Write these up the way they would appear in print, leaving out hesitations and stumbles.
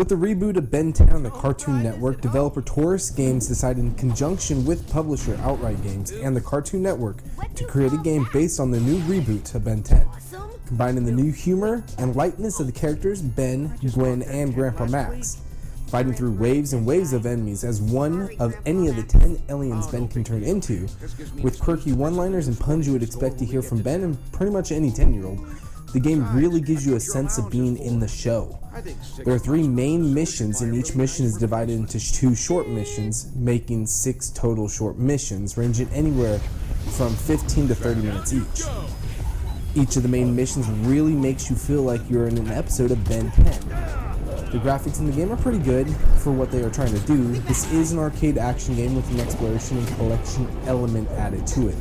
With the reboot of Ben 10 on the Cartoon Network, developer Taurus Games decided in conjunction with publisher Outright Games and the Cartoon Network to create a game based on the new reboot of Ben 10, combining the new humor and lightness of the characters Ben, Gwen, and Grandpa Max, fighting through waves and waves of enemies as one of any of the 10 aliens Ben can turn into, with quirky one-liners and puns you would expect to hear from Ben and pretty much any 10-year-old. The game really gives you a sense of being in the show. There are 3 main missions, and each mission is divided into 2 short missions, making 6 total short missions, ranging anywhere from 15 to 30 minutes each. Each of the main missions really makes you feel like you're in an episode of Ben 10. The graphics in the game are pretty good for what they are trying to do. This is an arcade action game with an exploration and collection element added to it.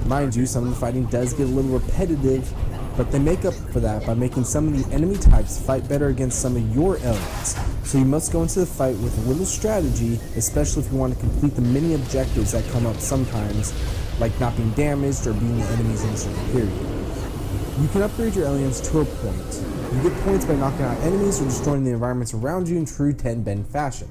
Mind you, some of the fighting does get a little repetitive, but they make up for that by making some of the enemy types fight better against some of your elements. So you must go into the fight with a little strategy, especially if you want to complete the mini objectives that come up sometimes, like not being damaged or being the enemy's initial period. You can upgrade your aliens to a point. You get points by knocking out enemies or destroying the environments around you in true 10 Ben fashion.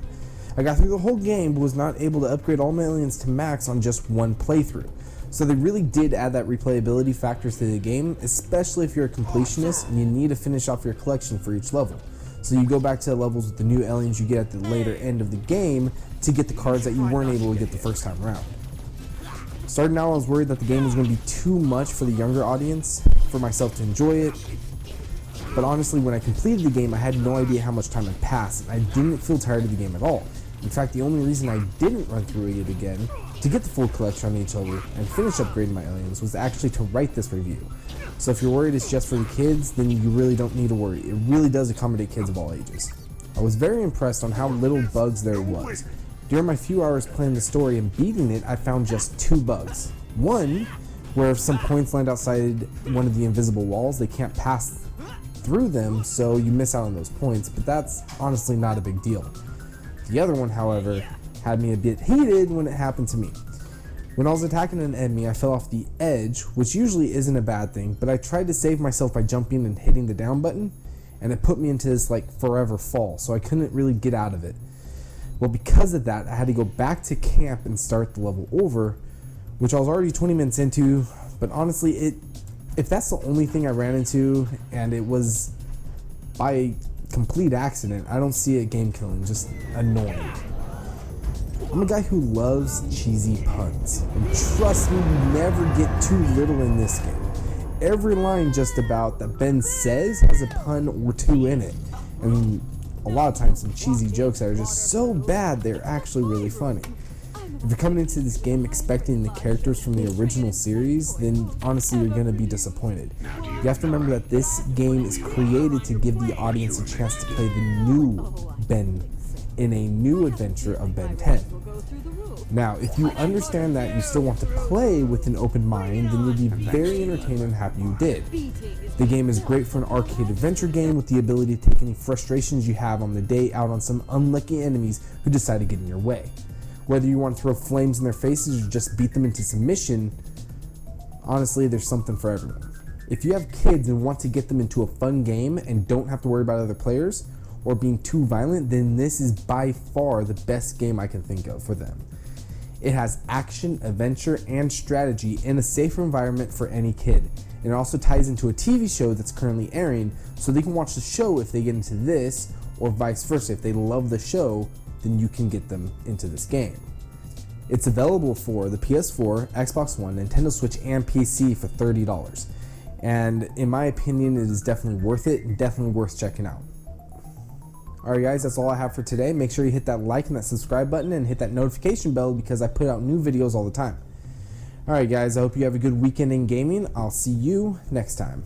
I got through the whole game but was not able to upgrade all my aliens to max on just one playthrough. So they really did add that replayability factor to the game, especially if you're a completionist and you need to finish off your collection for each level. So you go back to the levels with the new aliens you get at the later end of the game to get the cards that you weren't able to get the first time around. Starting out, I was worried that the game was going to be too much for the younger audience, for myself to enjoy it. But honestly, when I completed the game, I had no idea how much time had passed, and I didn't feel tired of the game at all. In fact, the only reason I didn't run through it again to get the full collection on each level and finish upgrading my aliens was actually to write this review. So if you're worried it's just for the kids, then you really don't need to worry. It really does accommodate kids of all ages. I was very impressed on how little bugs there was. During my few hours playing the story and beating it, I found just 2 bugs. One, where if some points land outside one of the invisible walls, they can't pass through them, so you miss out on those points, but that's honestly not a big deal. The other one, however, had me a bit heated when it happened to me. When I was attacking an enemy, I fell off the edge, which usually isn't a bad thing, but I tried to save myself by jumping and hitting the down button, and it put me into this like forever fall, so I couldn't really get out of it. Well, because of that, I had to go back to camp and start the level over, which I was already 20 minutes into, but honestly, if that's the only thing I ran into, and it was by complete accident, I don't see it game killing, just annoying. I'm a guy who loves cheesy puns, and trust me, you never get too little in this game. Every line just about that Ben says has a pun or 2 in it, and a lot of times some cheesy jokes that are just so bad they're actually really funny. If you're coming into this game expecting the characters from the original series, then honestly you're going to be disappointed. You have to remember that this game is created to give the audience a chance to play the new Ben in a new adventure of Ben 10. Now, if you understand that you still want to play with an open mind, then you'll be very entertained and happy you did. The game is great for an arcade adventure game with the ability to take any frustrations you have on the day out on some unlucky enemies who decide to get in your way. Whether you want to throw flames in their faces or just beat them into submission, honestly, there's something for everyone. If you have kids and want to get them into a fun game and don't have to worry about other players or being too violent, then this is by far the best game I can think of for them. It has action, adventure, and strategy in a safer environment for any kid. And it also ties into a TV show that's currently airing, so they can watch the show if they get into this, or vice versa. If they love the show, then you can get them into this game. It's available for the PS4, Xbox One, Nintendo Switch, and PC for $30. And in my opinion, it is definitely worth it and definitely worth checking out. Alright guys, that's all I have for today. Make sure you hit that like and that subscribe button and hit that notification bell because I put out new videos all the time. Alright guys, I hope you have a good weekend in gaming. I'll see you next time.